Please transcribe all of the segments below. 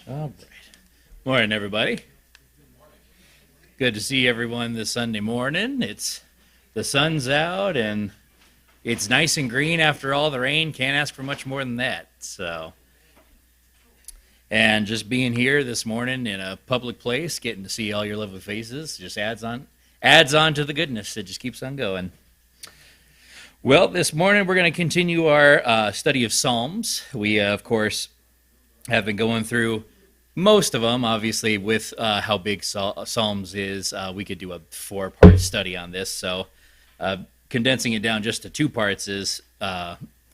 All right. Morning, everybody. Good to see everyone this Sunday morning. The sun's out and it's nice and green after all the rain. Can't ask for much more than that. And just being here this morning in a public place, getting to see all your lovely faces, just adds on to the goodness. It just keeps on going. Well, this morning we're going to continue our study of Psalms. We, of course, have been going through most of them. Obviously, with how big Psalms is, we could do a 4-part study on this. So condensing it down just to 2 parts is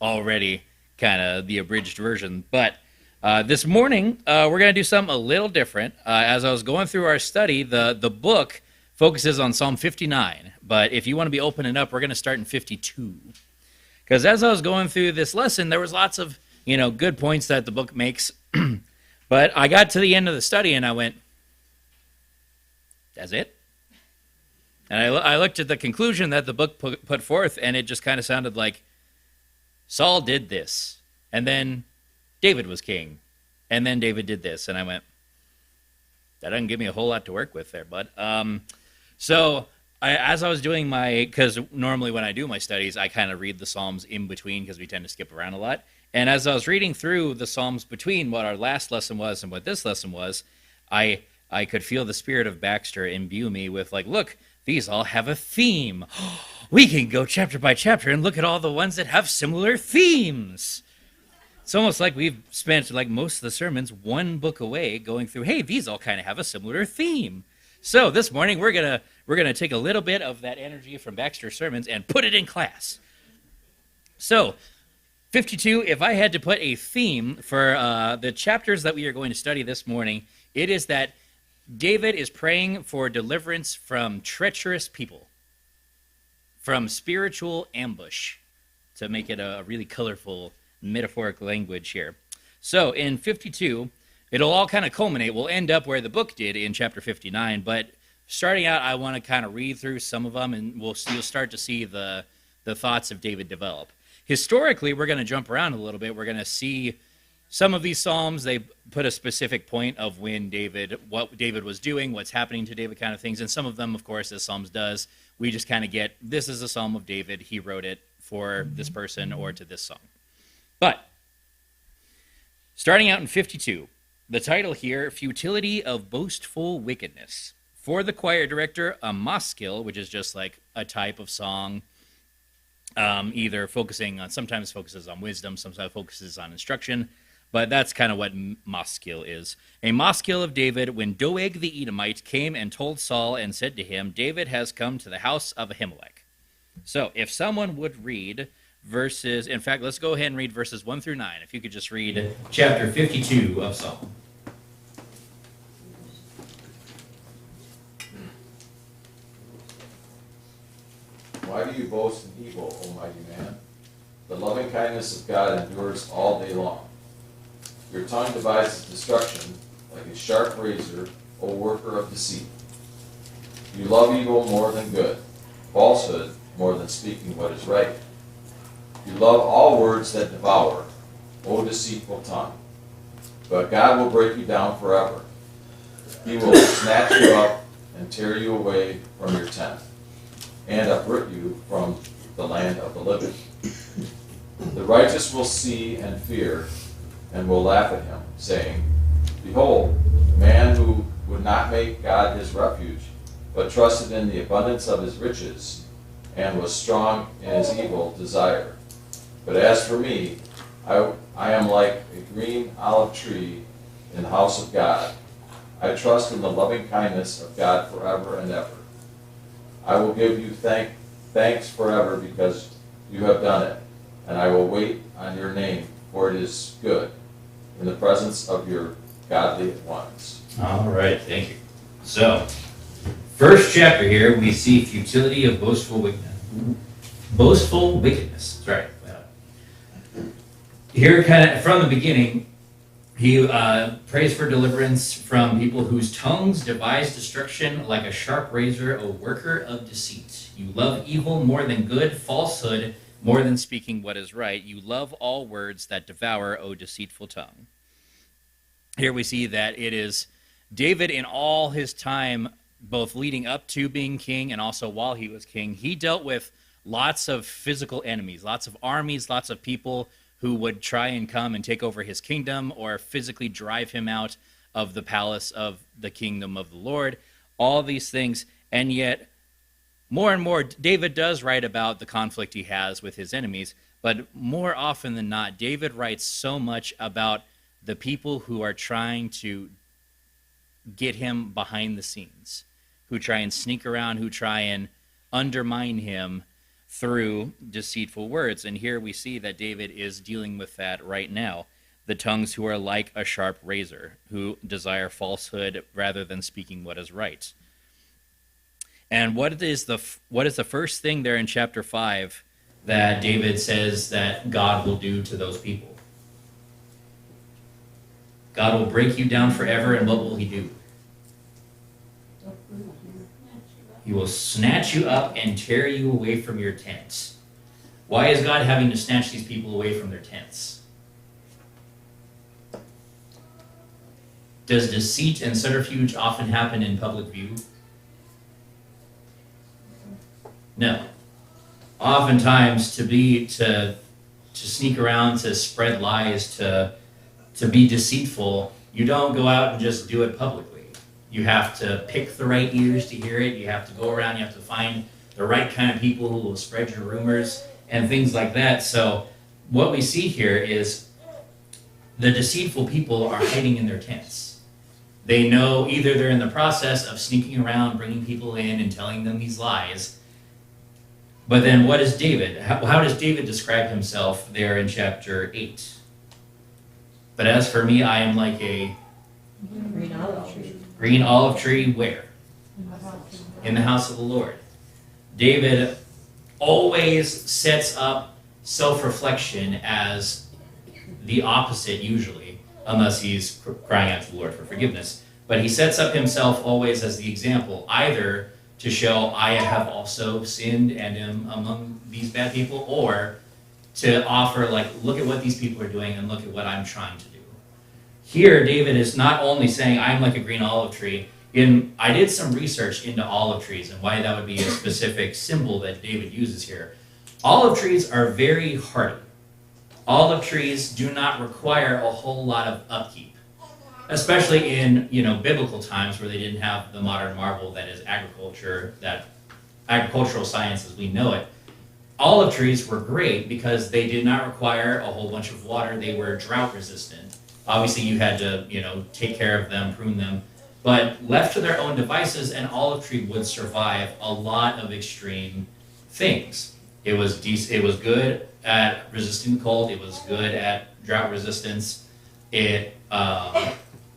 already kind of the abridged version. But this morning, we're going to do something a little different. As I was going through our study, the book focuses on Psalm 59. But if you want to be opening up, we're going to start in 52. Because as I was going through this lesson, there was lots of good points that the book makes. But I got to the end of the study and I went, that's it? And I looked at the conclusion that the book put forth, and it just kind of sounded like Saul did this, and then David was king, and then David did this. And I went, that doesn't give me a whole lot to work with there, bud. As I was doing because normally when I do my studies, I kind of read the Psalms in between because we tend to skip around a lot. And as I was reading through the Psalms between what our last lesson was and what this lesson was, I could feel the spirit of Baxter imbue me with look, these all have a theme. We can go chapter by chapter and look at all the ones that have similar themes. It's almost like we've spent most of the sermons one book away going through, hey, these all kind of have a similar theme. So this morning we're gonna take a little bit of that energy from Baxter's sermons and put it in class. So 52, if I had to put a theme for the chapters that we are going to study this morning, it is that David is praying for deliverance from treacherous people, from spiritual ambush, to make it a really colorful metaphoric language here. So in 52, it'll all kind of culminate. We'll end up where the book did in chapter 59, but starting out, I want to kind of read through some of them, and you'll start to see the thoughts of David develop. Historically, we're going to jump around a little bit. We're going to see some of these Psalms, they put a specific point of what David was doing, what's happening to David kind of things. And some of them, of course, as Psalms does, we just kind of get, this is a Psalm of David. He wrote it for this person or to this song. But starting out in 52, the title here, Futility of Boastful Wickedness. For the choir director, a maskil, which is just like a type of song, either sometimes focuses on wisdom, sometimes focuses on instruction, but that's kind of what maskil is. A maskil of David, when Doeg the Edomite came and told Saul and said to him, David has come to the house of Ahimelech. So if someone would read verses, in fact, let's go ahead and read verses 1 through 9. If you could just read chapter 52 of Psalm. Why do you boast in evil, O mighty man? The loving kindness of God endures all day long. Your tongue devises destruction like a sharp razor, O worker of deceit. You love evil more than good, falsehood more than speaking what is right. You love all words that devour, O deceitful tongue. But God will break you down forever. He will snatch you up and tear you away from your tent, and uproot you from the land of the living. The righteous will see and fear, and will laugh at him, saying, Behold, a man who would not make God his refuge, but trusted in the abundance of his riches, and was strong in his evil desire. But as for me, I am like a green olive tree in the house of God. I trust in the loving kindness of God forever and ever. I will give you thanks forever because you have done it, and I will wait on your name, for it is good in the presence of your godly ones. All right, thank you. So, first chapter here, we see futility of boastful wickedness. Boastful wickedness. That's right. Here, kind of from the beginning, he prays for deliverance from people whose tongues devise destruction like a sharp razor, a worker of deceit. You love evil more than good, falsehood more than speaking what is right. You love all words that devour, O deceitful tongue. here we see that it is David in all his time, both leading up to being king and also while he was king, he dealt with lots of physical enemies, lots of armies, lots of people who would try and come and take over his kingdom or physically drive him out of the palace of the kingdom of the Lord, all these things. And yet, more and more, David does write about the conflict he has with his enemies, but more often than not, David writes so much about the people who are trying to get him behind the scenes, who try and sneak around, who try and undermine him through deceitful words. And here we see that David is dealing with that right now. The tongues who are like a sharp razor, who desire falsehood rather than speaking what is right. And what is the first thing there in chapter 5 that David says that God will do to those people? God will break you down forever, and what will he do? He will snatch you up and tear you away from your tents. Why is God having to snatch these people away from their tents? Does deceit and subterfuge often happen in public view? No. Oftentimes, to sneak around, to spread lies, to be deceitful, you don't go out and just do it publicly. You have to pick the right ears to hear it. You have to go around. You have to find the right kind of people who will spread your rumors and things like that. So what we see here is the deceitful people are hiding in their tents. They know either they're in the process of sneaking around, bringing people in and telling them these lies. But then what is David? How does David describe himself there in chapter 8? But as for me, I am like a Green olive tree. green olive tree where? In the house of the Lord. David always sets up self-reflection as the opposite usually, unless he's crying out to the Lord for forgiveness. But he sets up himself always as the example, either to show I have also sinned and am among these bad people, or to offer, like, look at what these people are doing and look at what I'm trying to do. Here, David is not only saying I'm like a green olive tree. I did some research into olive trees and why that would be a specific symbol that David uses here. Olive trees are very hardy. Olive trees do not require a whole lot of upkeep, especially in biblical times where they didn't have the modern marvel that is agriculture, that agricultural science as we know it. Olive trees were great because they did not require a whole bunch of water. They were drought resistant. Obviously, you had to take care of them, prune them. But left to their own devices, an olive tree would survive a lot of extreme things. It was good at resisting the cold. It was good at drought resistance. You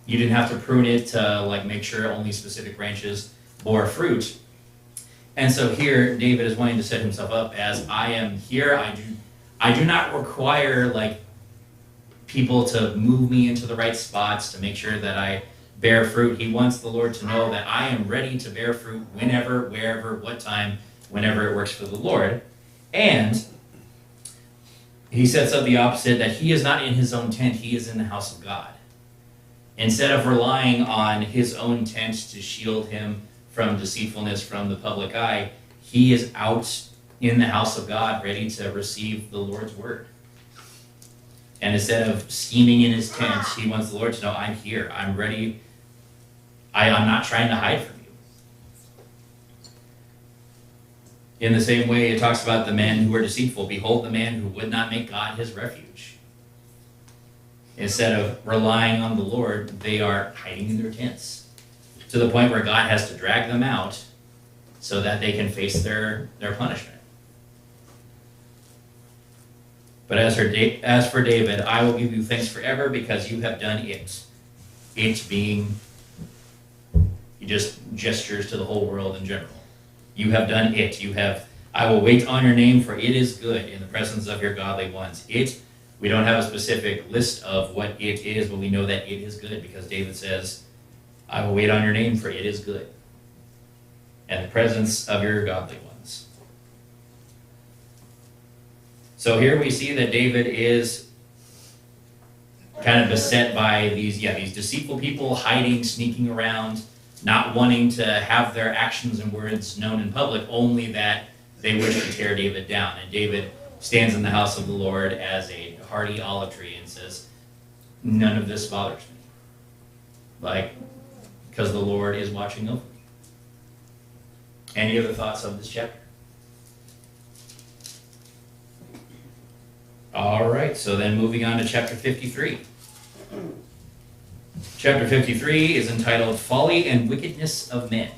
didn't have to prune it to make sure only specific branches bore fruit. And so here, David is wanting to set himself up as I am here. I do not require people to move me into the right spots to make sure that I bear fruit. He wants the Lord to know that I am ready to bear fruit whenever, wherever, what time, whenever it works for the Lord. And he sets up the opposite, that he is not in his own tent, he is in the house of God. Instead of relying on his own tent to shield him from deceitfulness from the public eye, he is out in the house of God ready to receive the Lord's word. And instead of scheming in his tent, he wants the Lord to know, I'm here, I'm ready, I'm not trying to hide from you. In the same way, it talks about the men who were deceitful. Behold the man who would not make God his refuge. Instead of relying on the Lord, they are hiding in their tents, to the point where God has to drag them out so that they can face their punishment. But as for David, I will give you thanks forever because you have done it. It being, he just gestures to the whole world in general. You have done it. I will wait on your name, for it is good in the presence of your godly ones. We don't have a specific list of what it is, but we know that it is good because David says, I will wait on your name, for it is good. And the presence of your godly ones. So here we see that David is kind of beset by these deceitful people hiding, sneaking around, not wanting to have their actions and words known in public, only that they wish to tear David down. And David stands in the house of the Lord as a hardy olive tree and says, none of this bothers me. Like, because the Lord is watching over me. Any other thoughts of this chapter? All right, so then moving on to chapter 53. Chapter 53 is entitled Folly and Wickedness of Men.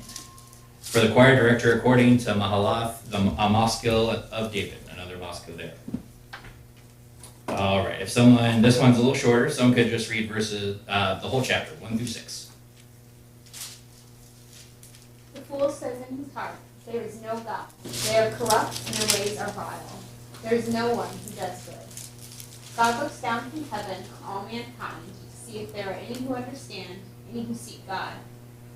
For the choir director, according to Mahalath, a Maskil of David, another Maskil there. All right, this one's a little shorter, someone could just read verses, the whole chapter, 1 through 6. The fool says in his heart, there is no God. They are corrupt and their ways are vile. There is no one who does good. God looks down from heaven on all mankind to see if there are any who understand, any who seek God.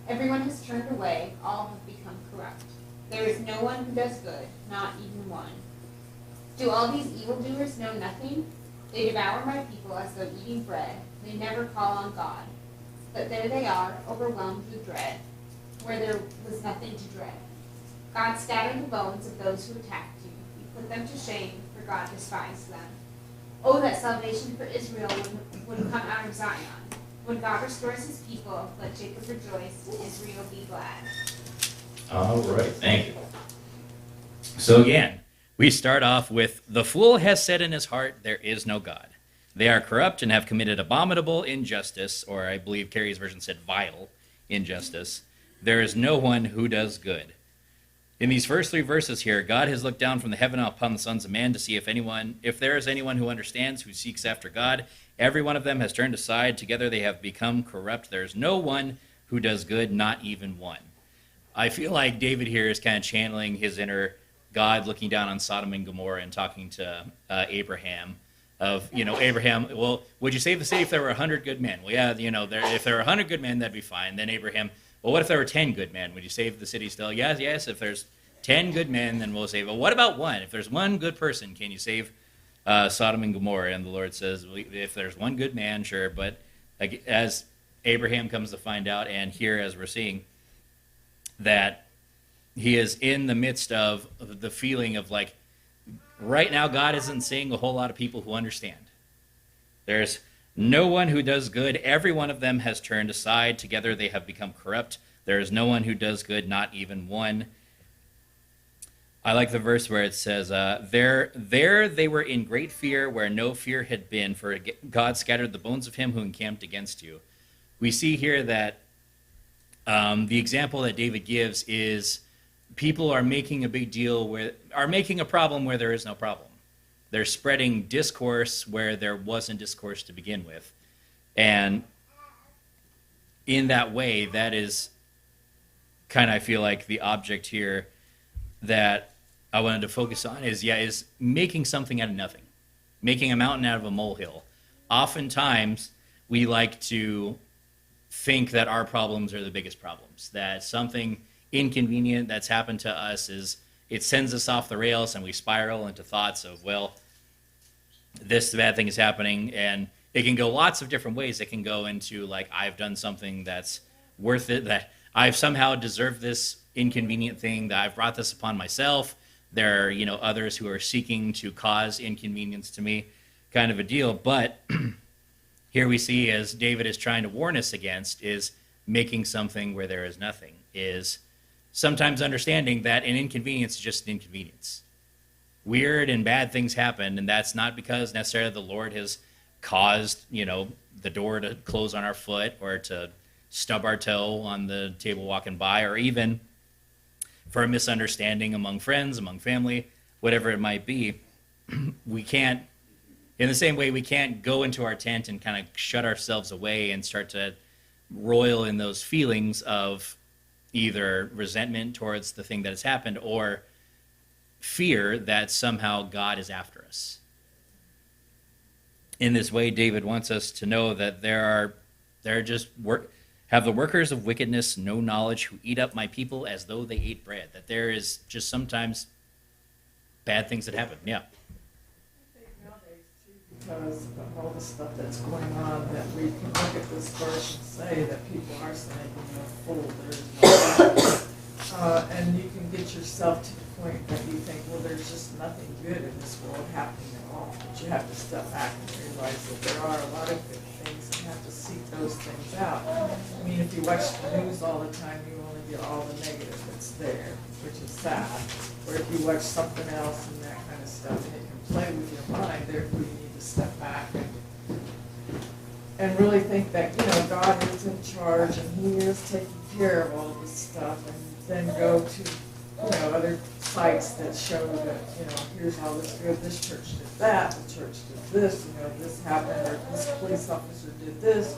Everyone has turned away, all have become corrupt. There is no one who does good, not even one. Do all these evildoers know nothing? They devour my people as though eating bread. They never call on God. But there they are, overwhelmed with dread, where there was nothing to dread. God scattered the bones of those who attacked you. You put them to shame, for God despised them. Oh, that salvation for Israel would come out of Zion. When God restores his people, let Jacob rejoice, and Israel be glad. All right, thank you. So again, we start off with, the fool has said in his heart, there is no God. They are corrupt and have committed abominable injustice, or I believe Carrie's version said vile injustice. There is no one who does good. In these first 3 verses here, God has looked down from the heaven upon the sons of man to see if there is anyone who understands, who seeks after God. Every one of them has turned aside. Together they have become corrupt. There is no one who does good, not even one. I feel like David here is kind of channeling his inner God looking down on Sodom and Gomorrah and talking to Abraham of, Abraham, well, would you save the city if there were 100 good men? Well, yeah, if there were 100 good men, that'd be fine. Then Abraham, well, what if there were 10 good men? Would you save the city still? Yes, if there's 10 good men, then we'll save it. Well, what about one? If there's one good person, can you save Sodom and Gomorrah? And the Lord says, if there's one good man, sure. But as Abraham comes to find out, and here as we're seeing, that he is in the midst of the feeling of like, right now God isn't seeing a whole lot of people who understand. There's no one who does good. Every one of them has turned aside. Together they have become corrupt. There is no one who does good, not even one. I like the verse where it says, there they were in great fear where no fear had been, for God scattered the bones of him who encamped against you. We see here that the example that David gives is people are making a big deal are making a problem where there is no problem. They're spreading discourse where there wasn't discourse to begin with. And in that way, that is kind of, I feel like, the object here that I wanted to focus on is making something out of nothing, making a mountain out of a molehill. Oftentimes, we like to think that our problems are the biggest problems, that something inconvenient that's happened to us it sends us off the rails and we spiral into thoughts of, well, this bad thing is happening, and it can go lots of different ways. It can go into like, I've done something that's worth it, that I've somehow deserved this inconvenient thing, that I've brought this upon myself. There are, others who are seeking to cause inconvenience to me, kind of a deal. But here we see, as David is trying to warn us against, is making something where there is nothing, is sometimes understanding that an inconvenience is just an inconvenience. Weird and bad things happen, and that's not because necessarily the Lord has caused, the door to close on our foot or to stub our toe on the table walking by, or even for a misunderstanding among friends, among family, whatever it might be. We can't, in the same way, we can't go into our tent and kind of shut ourselves away and start to roil in those feelings of either resentment towards the thing that has happened or fear that somehow God is after us. In this way, David wants us to know that have the workers of wickedness no knowledge, who eat up my people as though they ate bread. That there is just sometimes bad things that happen. Yeah. I think nowadays, too, because of all the stuff that's going on, that we can look at this verse and say that people are saying, fool, there is no God. And you can get yourself to the point that you think, well, there's just nothing good in this world happening at all. But you have to step back and realize that there are a lot of good things and have to seek those things out. I mean, if you watch the news all the time, you only get all the negative that's there, which is sad. Or if you watch something else and that kind of stuff, and it can play with your mind, therefore you need to step back and really think that, God is in charge and He is taking care of all of this stuff, and then go to, other sites that show that, here's all this good, this church did that, the church did this, this happened, or this police officer did this,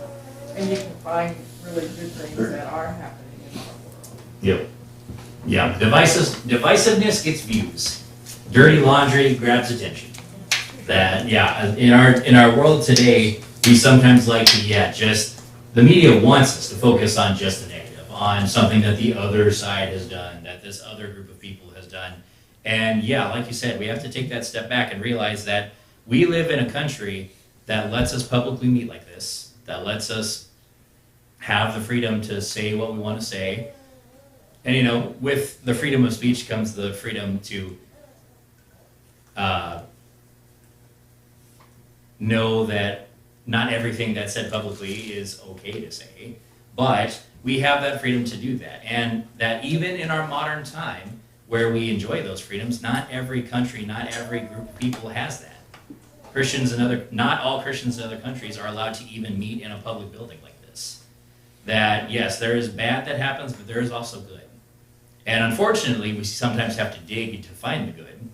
and you can find really good things that are happening in our world. Yep. Yeah. Divisiveness gets views. Dirty laundry grabs attention. That, in our world today, we sometimes like to, just, the media wants us to focus on just the negative, on something that the other side has done, that this other group of people has done. And like you said, we have to take that step back and realize that we live in a country that lets us publicly meet like this, that lets us have the freedom to say what we want to say. And, with the freedom of speech comes the freedom to know that not everything that's said publicly is okay to say, but we have that freedom to do that. And that even in our modern time, where we enjoy those freedoms, not every country, not every group of people has that. Not all Christians in other countries are allowed to even meet in a public building like this. That, yes, there is bad that happens, but there is also good. And unfortunately, we sometimes have to dig to find the good,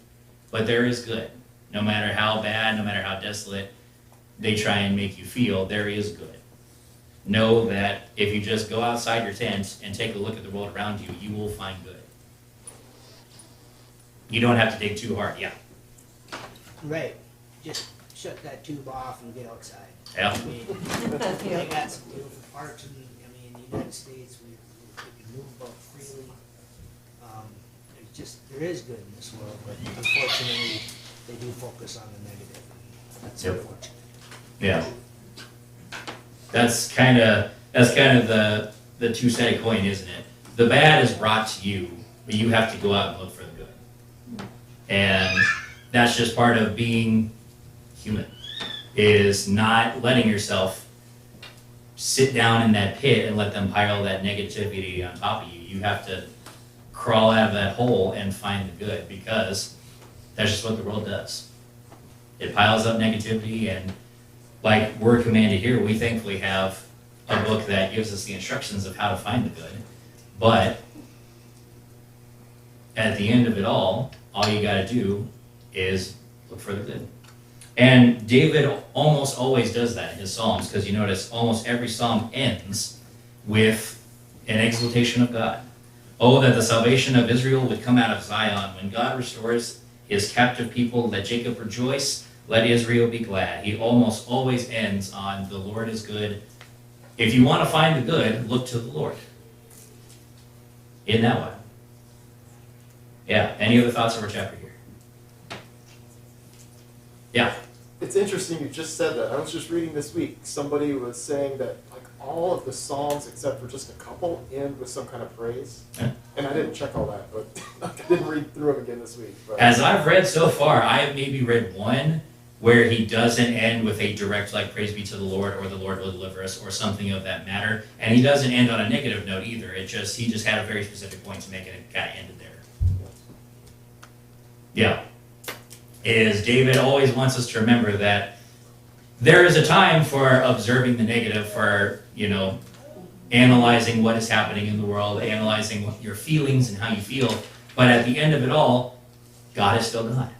but there is good. No matter how bad, no matter how desolate they try and make you feel, there is good. Know that if you just go outside your tent and take a look at the world around you, you will find good. You don't have to dig too hard, Right. Just shut that tube off and get outside. Yeah. I mean, they got some beautiful parks in the United States. We can move about freely. It's just, there is good in this world, but unfortunately, they do focus on the negative. And that's Yep. unfortunate. Yeah. That's kind of the two-sided coin, isn't it? The bad is brought to you, but you have to go out and look for the good. And that's just part of being human, is not letting yourself sit down in that pit and let them pile that negativity on top of you. You have to crawl out of that hole and find the good, because that's just what the world does. It piles up negativity, and like we're commanded here, we thankfully have a book that gives us the instructions of how to find the good. But at the end of it all you got to do is look for the good. And David almost always does that in his Psalms, because you notice almost every Psalm ends with an exaltation of God. Oh, that the salvation of Israel would come out of Zion. When God restores his captive people, let Jacob rejoice, let Israel be glad. He almost always ends on the Lord is good. If you want to find the good, look to the Lord. Isn't that one? Yeah, any other thoughts over chapter here? Yeah. It's interesting you just said that. I was just reading this week, somebody was saying that like all of the Psalms except for just a couple end with some kind of praise. Yeah. And I didn't check all that, but I didn't read through them again this week. But. As I've read so far, I have maybe read one where he doesn't end with a direct, like, praise be to the Lord, or the Lord will deliver us, or something of that matter. And he doesn't end on a negative note either. He just had a very specific point to make, and it kind of ended there. Yeah. Is David always wants us to remember that there is a time for observing the negative, for, analyzing what is happening in the world, analyzing what your feelings and how you feel. But at the end of it all, God is still God.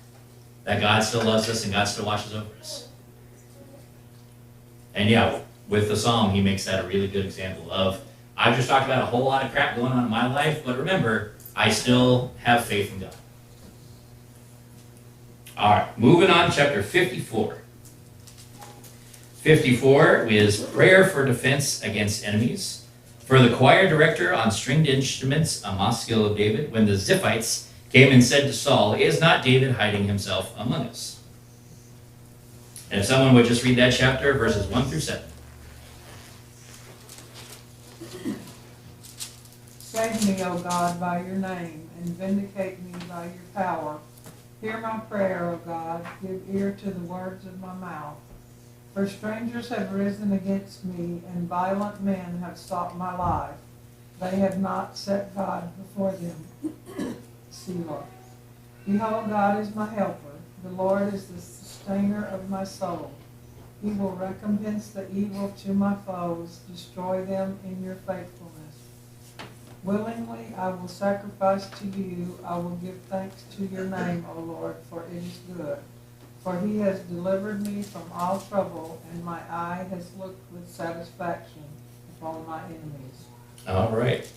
That God still loves us and God still watches over us. And with the Psalm, he makes that a really good example of, I've just talked about a whole lot of crap going on in my life, but remember, I still have faith in God. All right, moving on, chapter 54. 54 is prayer for defense against enemies. For the choir director on stringed instruments, a maskil of David, when the Ziphites came and said to Saul, is not David hiding himself among us? And if someone would just read that chapter, verses 1 through 7. Save me, O God, by your name, and vindicate me by your power. Hear my prayer, O God, give ear to the words of my mouth. For strangers have risen against me, and violent men have sought my life. They have not set God before them. Selah. Behold, God is my helper. The Lord is the sustainer of my soul. He will recompense the evil to my foes, destroy them in your faithfulness. Willingly I will sacrifice to you. I will give thanks to your name, O Lord, for it is good. For he has delivered me from all trouble, and my eye has looked with satisfaction upon my enemies. All right.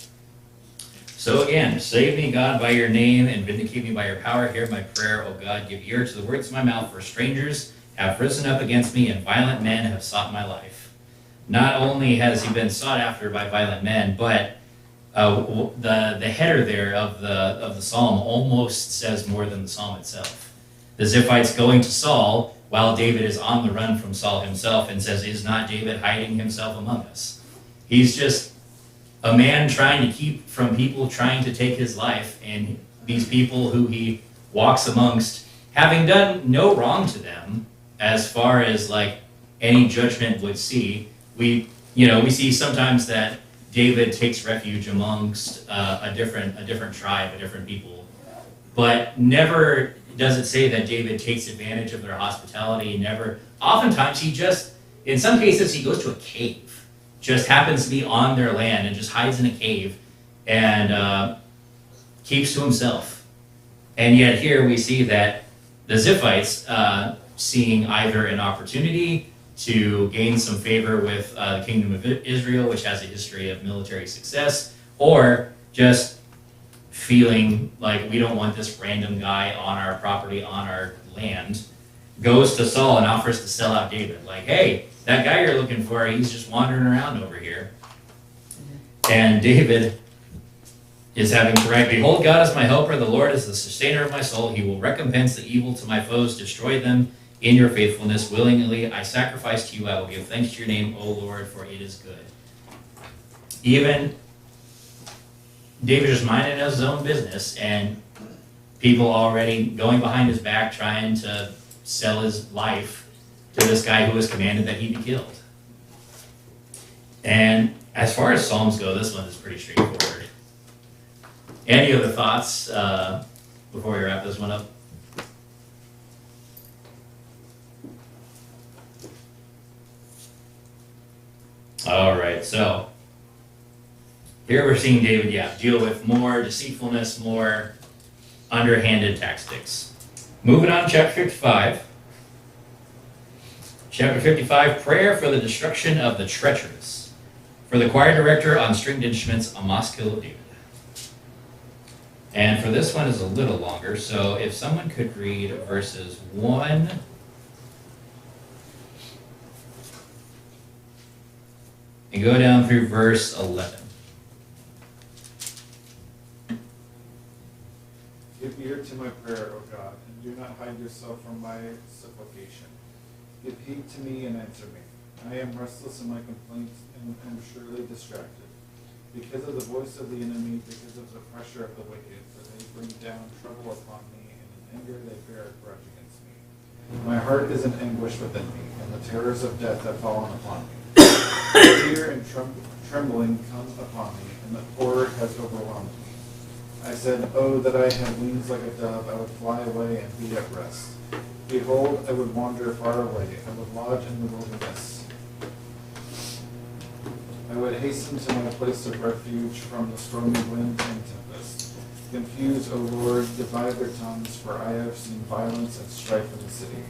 So again, save me, God, by your name, and vindicate me by your power. Hear my prayer, O God. Give ear to the words of my mouth, for strangers have risen up against me, and violent men have sought my life. Not only has he been sought after by violent men, but the header there of the psalm almost says more than the psalm itself. The Ziphites going to Saul while David is on the run from Saul himself and says, "Is not David hiding himself among us?" He's just a man trying to keep from people trying to take his life, and these people who he walks amongst, having done no wrong to them, as far as like any judgment would see. We see sometimes that David takes refuge amongst a different tribe, a different people, but never does it say that David takes advantage of their hospitality. Never. Oftentimes he just, in some cases, he goes to a cave, just happens to be on their land and just hides in a cave and keeps to himself. And yet here we see that the Ziphites, seeing either an opportunity to gain some favor with the kingdom of Israel, which has a history of military success, or just feeling like we don't want this random guy on our property, on our land, goes to Saul and offers to sell out David. Like, hey, that guy you're looking for, he's just wandering around over here. And David is having to write, "Behold, God is my helper, the Lord is the sustainer of my soul. He will recompense the evil to my foes, destroy them in your faithfulness. Willingly I sacrifice to you, I will give thanks to your name, O Lord, for it is good." Even David just minding his own business, and people already going behind his back trying to sell his life to this guy who was commanded that he be killed. And as far as Psalms go, this one is pretty straightforward. Any other thoughts before we wrap this one up? All right, so here we're seeing David, deal with more deceitfulness, more underhanded tactics. Moving on, chapter 55. Chapter 55, prayer for the destruction of the treacherous. For the choir director on stringed instruments, a Maskil of David. And for this one is a little longer, so if someone could read verses 1 and go down through verse 11. Give ear to my prayer, O God, and do not hide yourself from my supplication. Give heed to me and answer me. I am restless in my complaints and am surely distracted. Because of the voice of the enemy, because of the pressure of the wicked, for they bring down trouble upon me, and in anger they bear a grudge against me. My heart is in anguish within me, and the terrors of death have fallen upon me. Fear and trembling come upon me, and the horror has overwhelmed me. I said, "Oh, that I had wings like a dove, I would fly away and be at rest. Behold, I would wander far away, I would lodge in the wilderness. I would hasten to my place of refuge from the stormy wind and tempest. Confuse, O Lord, divide their tongues, for I have seen violence and strife in the city.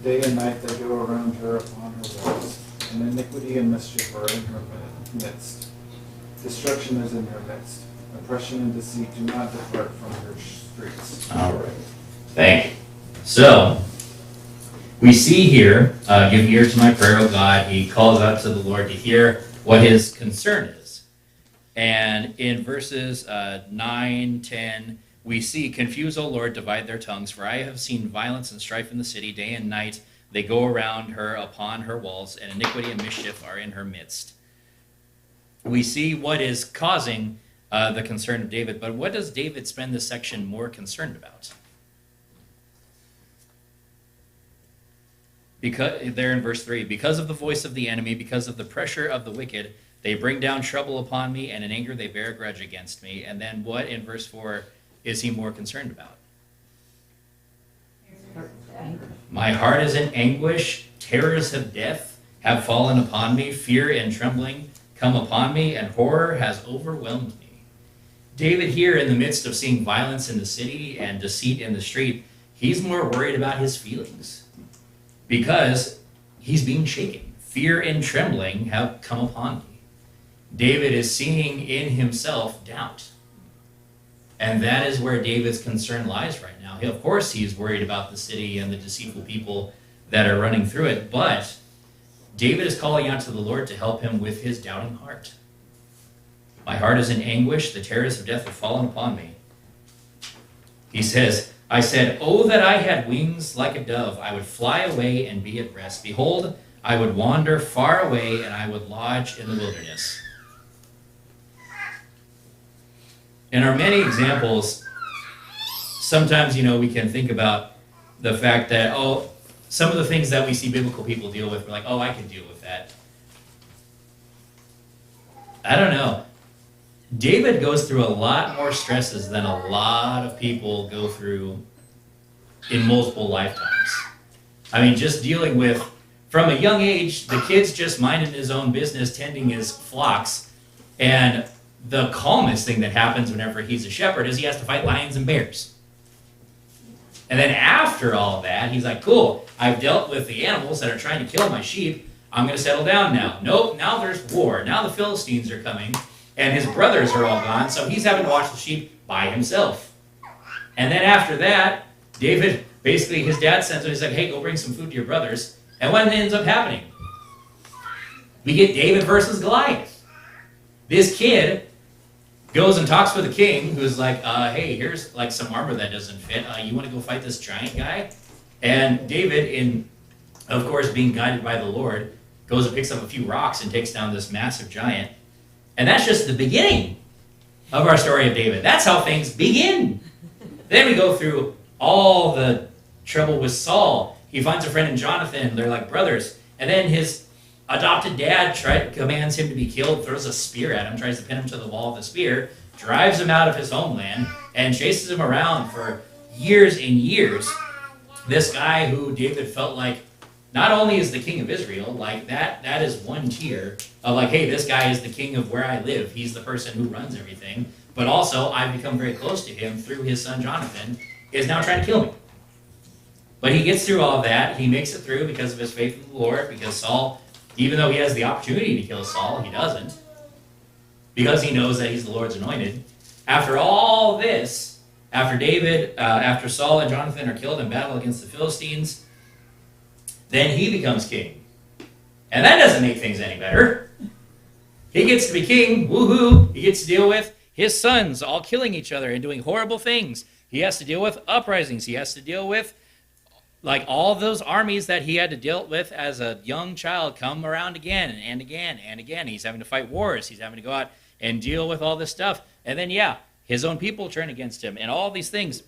Day and night they go around her upon her walls, and iniquity and mischief are in her midst. Destruction is in her midst. Oppression and deceit do not depart from her streets." All right. Thank you. So, we see here, give ear to my prayer, O God. He calls out to the Lord to hear what his concern is. And in verses 9, 10, we see, "Confuse, O Lord, divide their tongues, for I have seen violence and strife in the city. Day and night They go around her upon her walls, and iniquity and mischief are in her midst. We see what is causing the concern of David, but what does David spend this section more concerned about? Because there in verse 3, because of the voice of the enemy, because of the pressure of the wicked, they bring down trouble upon me, and in anger they bear a grudge against me. And then what in verse 4 is he more concerned about? My heart is in anguish, terrors of death have fallen upon me, fear and trembling come upon me, and horror has overwhelmed me. David here, in the midst of seeing violence in the city and deceit in the street, he's more worried about his feelings because he's being shaken. Fear and trembling have come upon me. David is seeing in himself doubt. And that is where David's concern lies right now. Of course, he's worried about the city and the deceitful people that are running through it, but David is calling out to the Lord to help him with his doubting heart. My heart is in anguish, the terrors of death have fallen upon me. He says, I said, oh, that I had wings like a dove, I would fly away and be at rest. Behold, I would wander far away, and I would lodge in the wilderness. In our many examples, sometimes, we can think about the fact that, some of the things that we see biblical people deal with, we're like, I can deal with that. I don't know. David goes through a lot more stresses than a lot of people go through in multiple lifetimes. I mean, just dealing with, from a young age, the kid's just minding his own business, tending his flocks, and the calmest thing that happens whenever he's a shepherd is he has to fight lions and bears. And then after all that, he's like, cool, I've dealt with the animals that are trying to kill my sheep. I'm going to settle down now. Nope, now there's war. Now the Philistines are coming, and his brothers are all gone, so he's having to watch the sheep by himself. And then after that, David, basically his dad sends him, he's like, hey, go bring some food to your brothers. And what ends up happening? We get David versus Goliath. This kid goes and talks with the king, who's like, hey, here's like some armor that doesn't fit. You want to go fight this giant guy? And David, of course, being guided by the Lord, goes and picks up a few rocks and takes down this massive giant. And that's just the beginning of our story of David. That's how things begin. Then we go through all the trouble with Saul. He finds a friend in Jonathan. They're like brothers. And then his adopted dad commands him to be killed, throws a spear at him, tries to pin him to the wall with a spear, drives him out of his homeland, and chases him around for years and years. This guy who David felt like not only is the king of Israel, like that is one tier of like, hey, this guy is the king of where I live. He's the person who runs everything. But also, I've become very close to him through his son Jonathan, is now trying to kill me. But he gets through all of that. He makes it through because of his faith in the Lord, because Saul, even though he has the opportunity to kill Saul, he doesn't. Because he knows that he's the Lord's anointed. After all this, after Saul and Jonathan are killed in battle against the Philistines, then he becomes king. And that doesn't make things any better. He gets to be king, woohoo! He gets to deal with his sons all killing each other and doing horrible things. He has to deal with uprisings. He has to deal with like all those armies that he had to deal with as a young child come around again and again and again. He's having to fight wars. He's having to go out and deal with all this stuff. And then, his own people turn against him and all these things.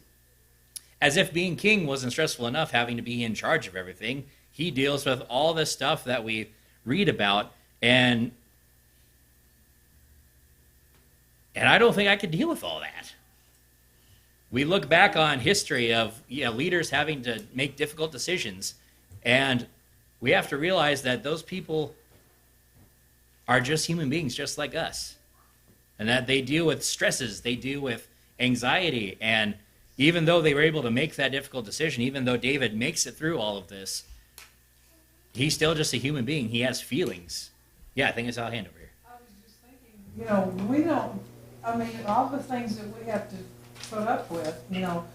As if being king wasn't stressful enough, having to be in charge of everything, he deals with all this stuff that we read about. And I don't think I could deal with all that. We look back on history of leaders having to make difficult decisions, and we have to realize that those people are just human beings just like us, and that they deal with stresses, they deal with anxiety, and even though they were able to make that difficult decision, even though David makes it through all of this, he's still just a human being. He has feelings. Yeah, I think I saw a hand over here. I was just thinking, all the things that we have to put up with, we don't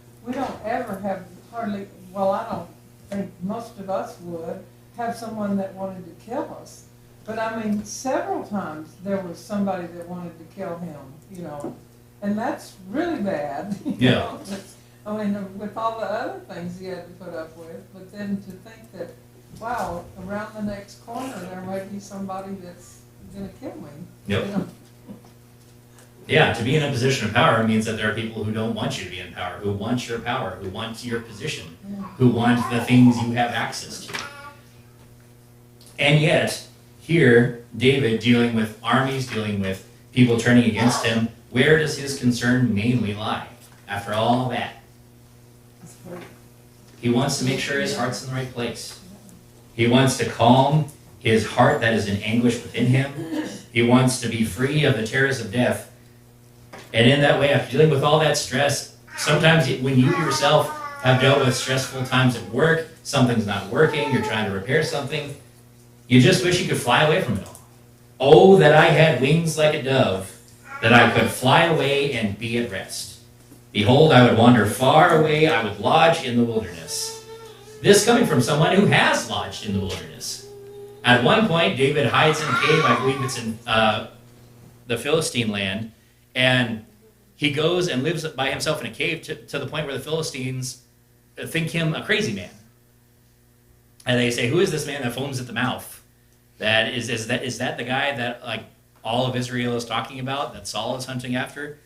ever have I don't think most of us would have someone that wanted to kill us. But several times there was somebody that wanted to kill him, and that's really bad. With all the other things he had to put up with. But then to think that wow, around the next corner, there might be somebody that's gonna kill me. Yep. You know? Yeah, to be in a position of power means that there are people who don't want you to be in power, who want your power, who want your position, who want the things you have access to. And yet, here, David dealing with armies, dealing with people turning against him, where does his concern mainly lie? After all that, he wants to make sure his heart's in the right place. He wants to calm his heart that is in anguish within him. He wants to be free of the terrors of death. And in that way, after dealing with all that stress, sometimes when you yourself have dealt with stressful times at work, something's not working, you're trying to repair something, you just wish you could fly away from it all. Oh, that I had wings like a dove, that I could fly away and be at rest. Behold, I would wander far away, I would lodge in the wilderness. This coming from someone who has lodged in the wilderness. At one point, David hides in a cave, I believe it's in the Philistine land, and he goes and lives by himself in a cave to the point where the Philistines think him a crazy man. And they say, who is this man that foams at the mouth? Is that the guy that like all of Israel is talking about, that Saul is hunting after?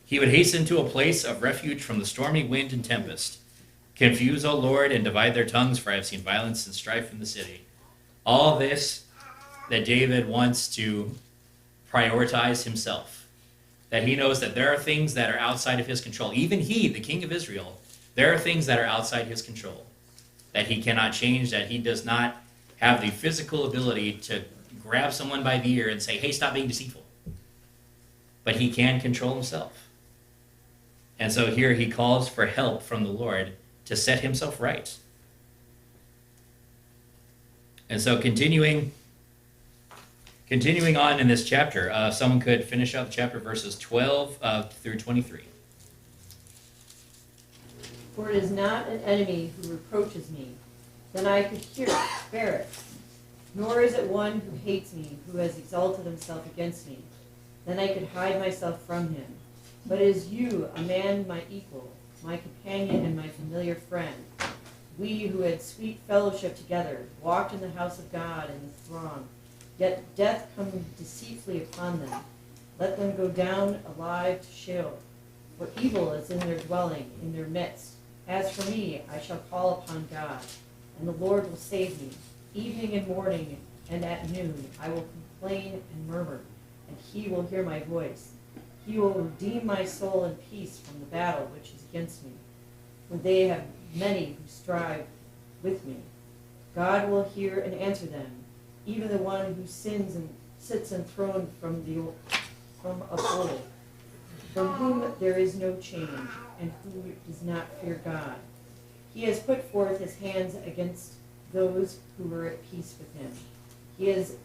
He would hasten to a place of refuge from the stormy wind and tempest. Confuse, O Lord, and divide their tongues, for I have seen violence and strife in the city. All this that David wants to prioritize himself. That he knows that there are things that are outside of his control. Even he, the king of Israel, there are things that are outside his control. That he cannot change, that he does not have the physical ability to grab someone by the ear and say, hey, stop being deceitful. But he can control himself. And so here he calls for help from the Lord to set himself right. And so continuing on in this chapter, someone could finish out the chapter verses 12 through 23. For it is not an enemy who reproaches me, then I could bear it. Nor is it one who hates me, who has exalted himself against me, then I could hide myself from him. But it is you, a man my equal, my companion and my familiar friend. We who had sweet fellowship together, walked in the house of God in the throng. Yet death comes deceitfully upon them. Let them go down alive to Sheol. For evil is in their dwelling, in their midst. As for me, I shall call upon God, and the Lord will save me. Evening and morning and at noon I will complain and murmur, and he will hear my voice. He will redeem my soul in peace from the battle which is against me. For they have many who strive with me. God will hear and answer them, even the one who sins and sits enthroned from of old, from whom there is no change, and who does not fear God. He has put forth his hands against those who were at peace with him. He has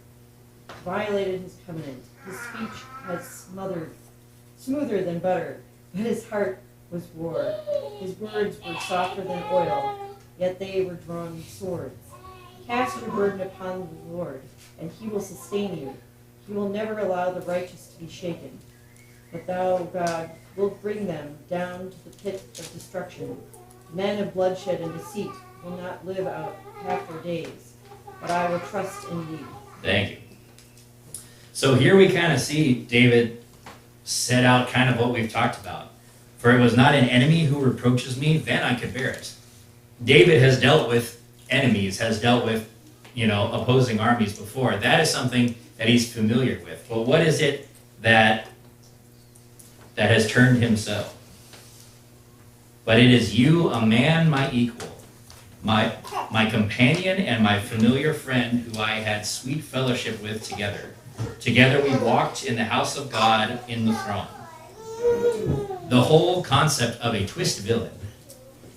violated his covenant. His speech has smoother than butter, but his heart was war. His words were softer than oil, yet they were drawn swords. Cast your burden upon the Lord, and he will sustain you. He will never allow the righteous to be shaken. But thou, God, wilt bring them down to the pit of destruction. Men of bloodshed and deceit will not live out half their days, but I will trust in thee. Thank you. So here we kind of see David set out kind of what we've talked about. For it was not an enemy who reproaches me, then I could bear it. David has dealt with enemies, has dealt with, opposing armies before. That is something that he's familiar with. But what is it that has turned him so? But it is you, a man my equal, my companion and my familiar friend who I had sweet fellowship with together. Together we walked in the house of God in the throng. The whole concept of a twist villain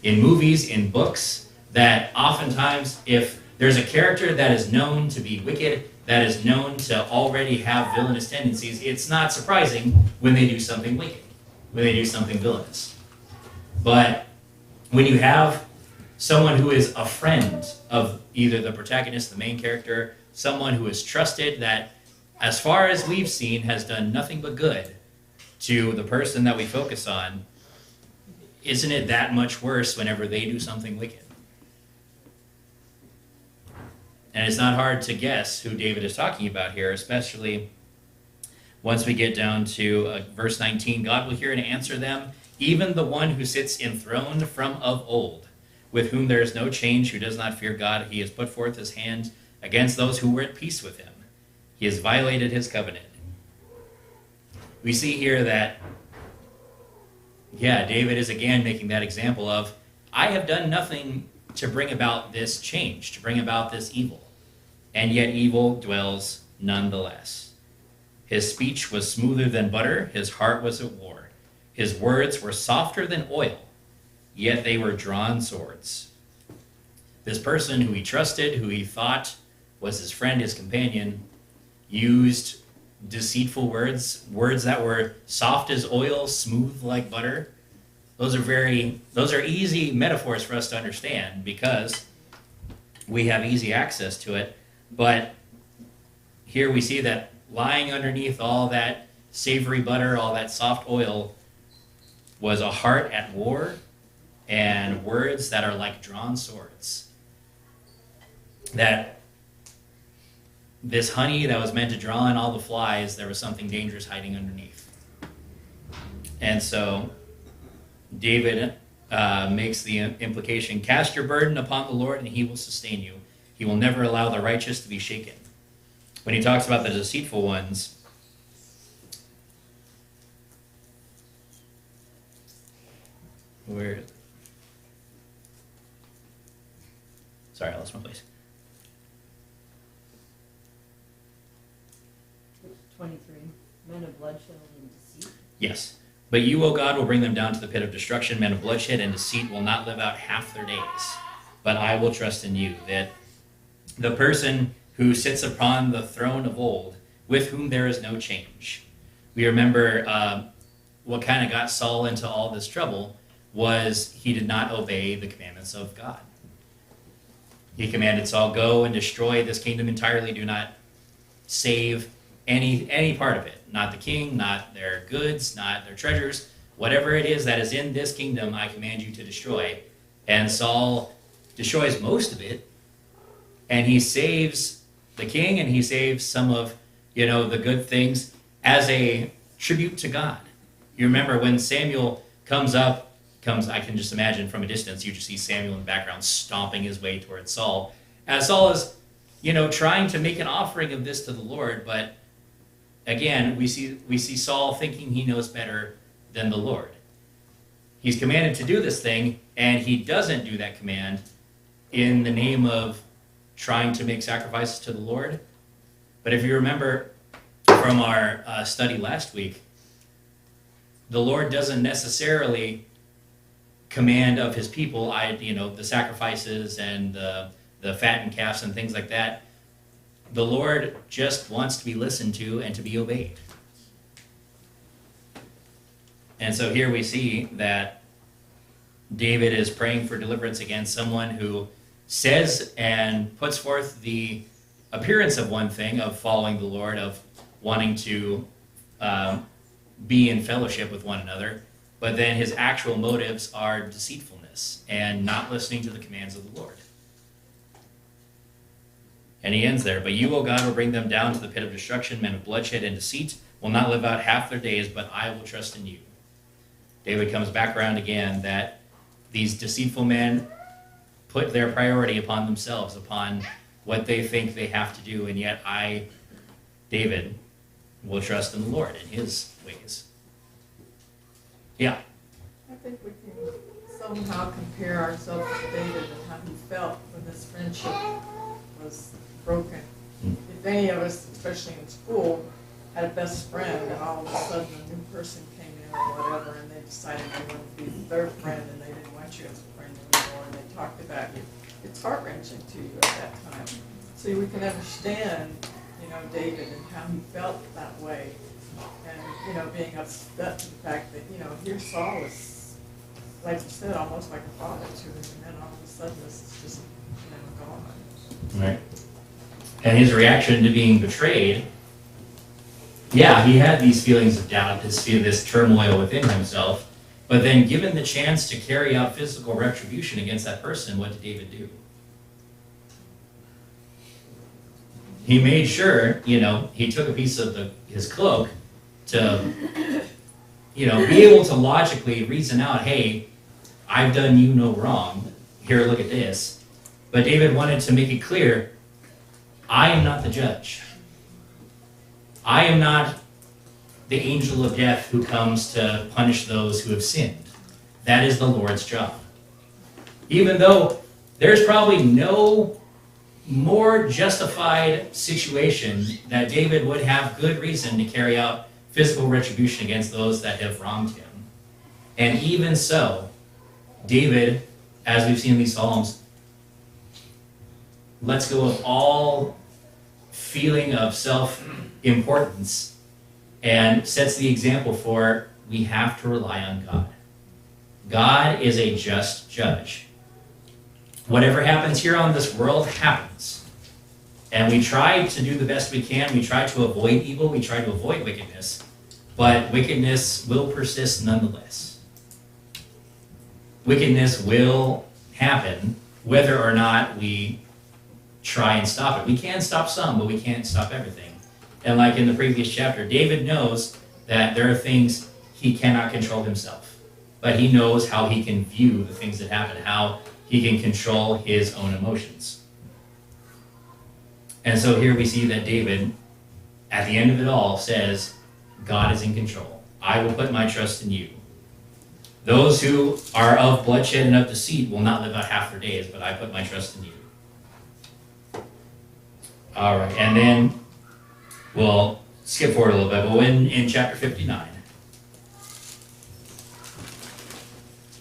in movies, in books, that oftentimes if there's a character that is known to be wicked, that is known to already have villainous tendencies, it's not surprising when they do something wicked, when they do something villainous. But when you have someone who is a friend of either the protagonist, the main character, someone who is trusted, that as far as we've seen has done nothing but good to the person that we focus on, isn't it that much worse whenever they do something wicked? And it's not hard to guess who David is talking about here, especially once we get down to verse 19. God will hear and answer them, even the one who sits enthroned from of old, with whom there is no change, who does not fear God. He has put forth his hand against those who were at peace with him. He has violated his covenant. We see here that, David is again making that example of, I have done nothing to bring about this change, to bring about this evil. And yet evil dwells nonetheless. His speech was smoother than butter, his heart was at war. His words were softer than oil, yet they were drawn swords. This person who he trusted, who he thought was his friend, his companion, used deceitful words, words that were soft as oil, smooth like butter. Those are easy metaphors for us to understand because we have easy access to it. But here we see that lying underneath all that savory butter, all that soft oil, was a heart at war and words that are like drawn swords. That this honey that was meant to draw in all the flies, there was something dangerous hiding underneath. And so David makes the implication, cast your burden upon the Lord and he will sustain you. He will never allow the righteous to be shaken. When he talks about the deceitful ones, where is it? Sorry, I lost my place. 23. Men of bloodshed and deceit. Yes. But you, O God, will bring them down to the pit of destruction. Men of bloodshed and deceit will not live out half their days. But I will trust in you. That the person who sits upon the throne of old, with whom there is no change. We remember what kind of got Saul into all this trouble was he did not obey the commandments of God. He commanded Saul, go and destroy this kingdom entirely. Do not save any part of it. Not the king, not their goods, not their treasures. Whatever it is that is in this kingdom, I command you to destroy. And Saul destroys most of it, and he saves the king, and he saves some of, the good things as a tribute to God. You remember when Samuel comes, I can just imagine from a distance, you just see Samuel in the background stomping his way towards Saul. As Saul is, trying to make an offering of this to the Lord, but again, we see Saul thinking he knows better than the Lord. He's commanded to do this thing, and he doesn't do that command in the name of trying to make sacrifices to the Lord. But if you remember from our study last week, the Lord doesn't necessarily command of his people, the sacrifices and the fattened calves and things like that. The Lord just wants to be listened to and to be obeyed. And so here we see that David is praying for deliverance against someone who says and puts forth the appearance of one thing, of following the Lord, of wanting to be in fellowship with one another, but then his actual motives are deceitfulness and not listening to the commands of the Lord. And he ends there, but you, O God, will bring them down to the pit of destruction. Men of bloodshed and deceit will not live out half their days, but I will trust in you. David comes back around again that these deceitful men put their priority upon themselves, upon what they think they have to do, and yet I, David, will trust in the Lord and his ways. Yeah. I think we can somehow compare ourselves to David and how he felt when this friendship was broken. If any of us, especially in school, had a best friend and all of a sudden a new person came in or whatever and they decided they wanted to be their friend and they didn't want you as a friend anymore and they talked about you, it's heart-wrenching to you at that time. So we can understand, David and how he felt that way and, being upset to the fact that, here Saul is, like you said, almost like a father to him and then all of a sudden this is just, gone. Right. And his reaction to being betrayed, he had these feelings of doubt, this turmoil within himself, but then given the chance to carry out physical retribution against that person, what did David do? he made sure, he took a piece of his cloak to, be able to logically reason out, hey, I've done you no wrong. Here, look at this. But David wanted to make it clear, I am not the judge. I am not the angel of death who comes to punish those who have sinned. That is the Lord's job. Even though there's probably no more justified situation that David would have good reason to carry out physical retribution against those that have wronged him. And even so, David, as we've seen in these Psalms, lets go of all feeling of self-importance and sets the example for we have to rely on God. God is a just judge. Whatever happens here on this world happens. And we try to do the best we can. We try to avoid evil. We try to avoid wickedness. But wickedness will persist nonetheless. Wickedness will happen whether or not we try and stop it. We can stop some, but we can't stop everything. And like in the previous chapter, David knows that there are things he cannot control himself. But he knows how he can view the things that happen, how he can control his own emotions. And so here we see that David, at the end of it all, says, God is in control. I will put my trust in you. Those who are of bloodshed and of deceit will not live out half their days, but I put my trust in you. All right, and then we'll skip forward a little bit, but in chapter 59,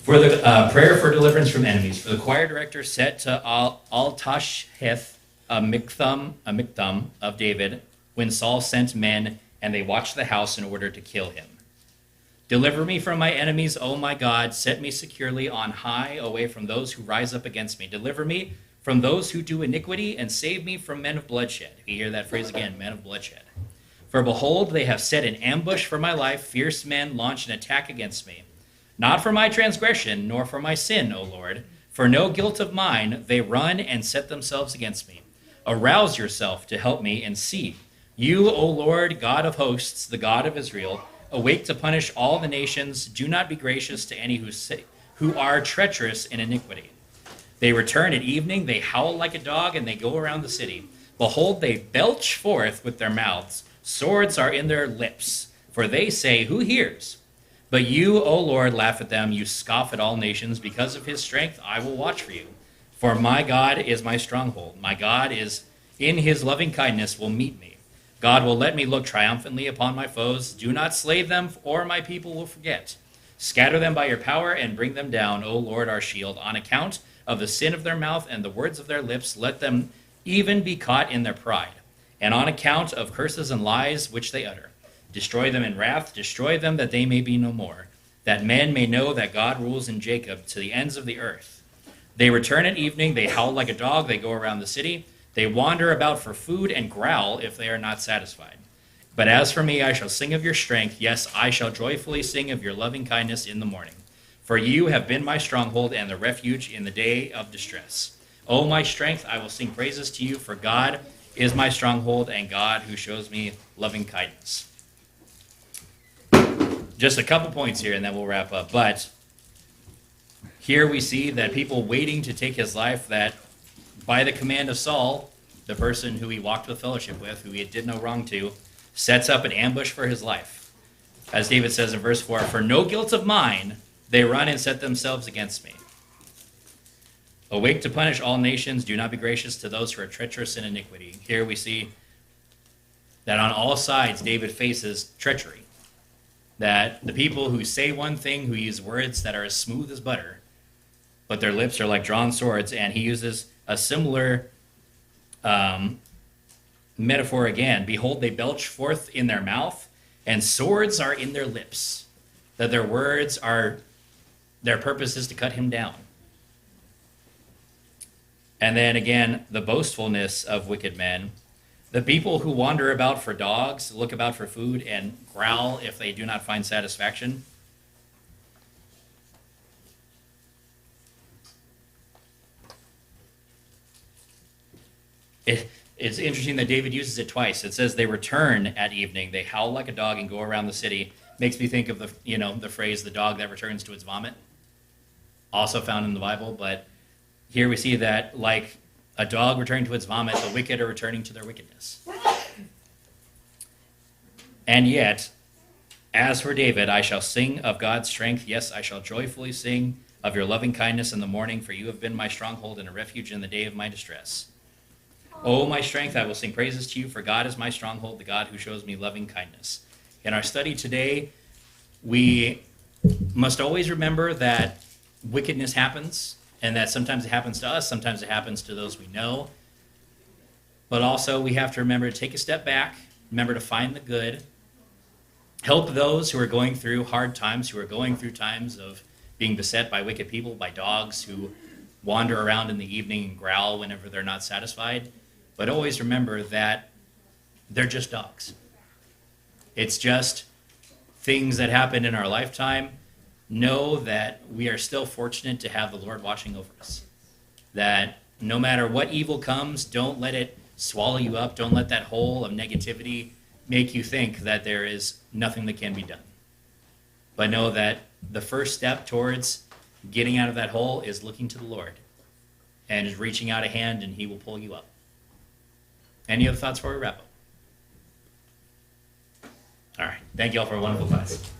for the prayer for deliverance from enemies, for the choir director set to Al-Tashhith, a miktam of David, when Saul sent men and they watched the house in order to kill him. Deliver me from my enemies, O my God. Set me securely on high, away from those who rise up against me. Deliver me from those who do iniquity, and save me from men of bloodshed. You hear that phrase again, men of bloodshed. For behold, they have set an ambush for my life. Fierce men launch an attack against me. Not for my transgression, nor for my sin, O Lord. For no guilt of mine, they run and set themselves against me. Arouse yourself to help me and see. You, O Lord, God of hosts, the God of Israel, awake to punish all the nations. Do not be gracious to any who are treacherous in iniquity. They return at evening, they howl like a dog, and they go around the city. Behold, they belch forth with their mouths. Swords are in their lips, for they say, who hears? But you, O Lord, laugh at them. You scoff at all nations. Because of his strength, I will watch for you. For my God is my stronghold. My God is in his loving kindness will meet me. God will let me look triumphantly upon my foes. Do not slay them, or my people will forget. Scatter them by your power and bring them down, O Lord, our shield. On account of the sin of their mouth and the words of their lips, let them even be caught in their pride. And on account of curses and lies which they utter. Destroy them in wrath, destroy them that they may be no more, that men may know that God rules in Jacob to the ends of the earth. They return at evening, they howl like a dog, they go around the city. They wander about for food and growl if they are not satisfied. But as for me, I shall sing of your strength. Yes, I shall joyfully sing of your loving kindness in the morning. For you have been my stronghold and the refuge in the day of distress. O my strength, I will sing praises to you, for God is my stronghold and God who shows me loving kindness. Just a couple points here and then we'll wrap up. But here we see that people waiting to take his life, that by the command of Saul, the person who he walked with fellowship with, who he did no wrong to, sets up an ambush for his life. As David says in verse 4, for no guilt of mine, they run and set themselves against me. Awake to punish all nations, do not be gracious to those who are treacherous in iniquity. Here we see that on all sides David faces treachery. That the people who say one thing, who use words that are as smooth as butter, but their lips are like drawn swords, and he uses a similar metaphor again. Behold, they belch forth in their mouth, and swords are in their lips. That their words are, their purpose is to cut him down. And then again, the boastfulness of wicked men. The people who wander about for dogs, look about for food, and growl if they do not find satisfaction. it's interesting that David uses it twice. It says they return at evening. They howl like a dog and go around the city. Makes me think of the phrase, the dog that returns to its vomit. Also found in the Bible, but here we see that like a dog returning to its vomit, the wicked are returning to their wickedness. And yet, as for David, I shall sing of God's strength. Yes, I shall joyfully sing of your loving kindness in the morning, for you have been my stronghold and a refuge in the day of my distress. O my strength, I will sing praises to you, for God is my stronghold, the God who shows me loving kindness. In our study today, we must always remember that wickedness happens, and that sometimes it happens to us, sometimes it happens to those we know. But also we have to remember to take a step back, remember to find the good, help those who are going through hard times, who are going through times of being beset by wicked people, by dogs who wander around in the evening and growl whenever they're not satisfied. But always remember that they're just dogs. It's just things that happen in our lifetime. Know that we are still fortunate to have the Lord watching over us. That no matter what evil comes, don't let it swallow you up. Don't let that hole of negativity make you think that there is nothing that can be done. But know that the first step towards getting out of that hole is looking to the Lord and just reaching out a hand, and he will pull you up. Any other thoughts before we wrap up? All right. Thank you all for a wonderful class.